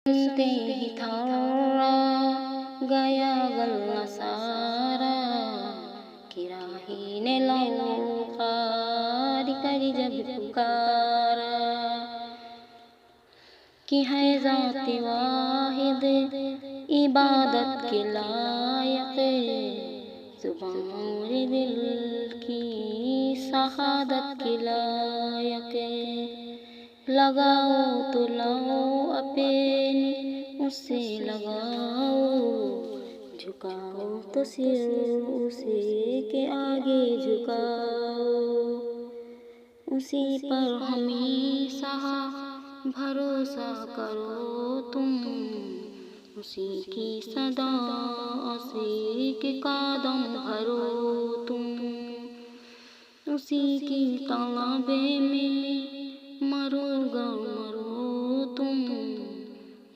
سنتے ہی تھرا گیا غلہ سارا، کہ راہی نے لو خار کر جب پکارا، کہ ہے ذات واحد عبادت کے لائق، زبان دل کی شہادت کے لائق، لگاؤ تو لاؤ اپنے اس سے لگاؤ، جھکاؤ تو سر اسے کے آگے جھکاؤ، اسی پر ہمیشہ بھروسہ کرو تم، اسی کی صدا اسی کے قدم بھرو تم، اسی کی طلب میں مرو گا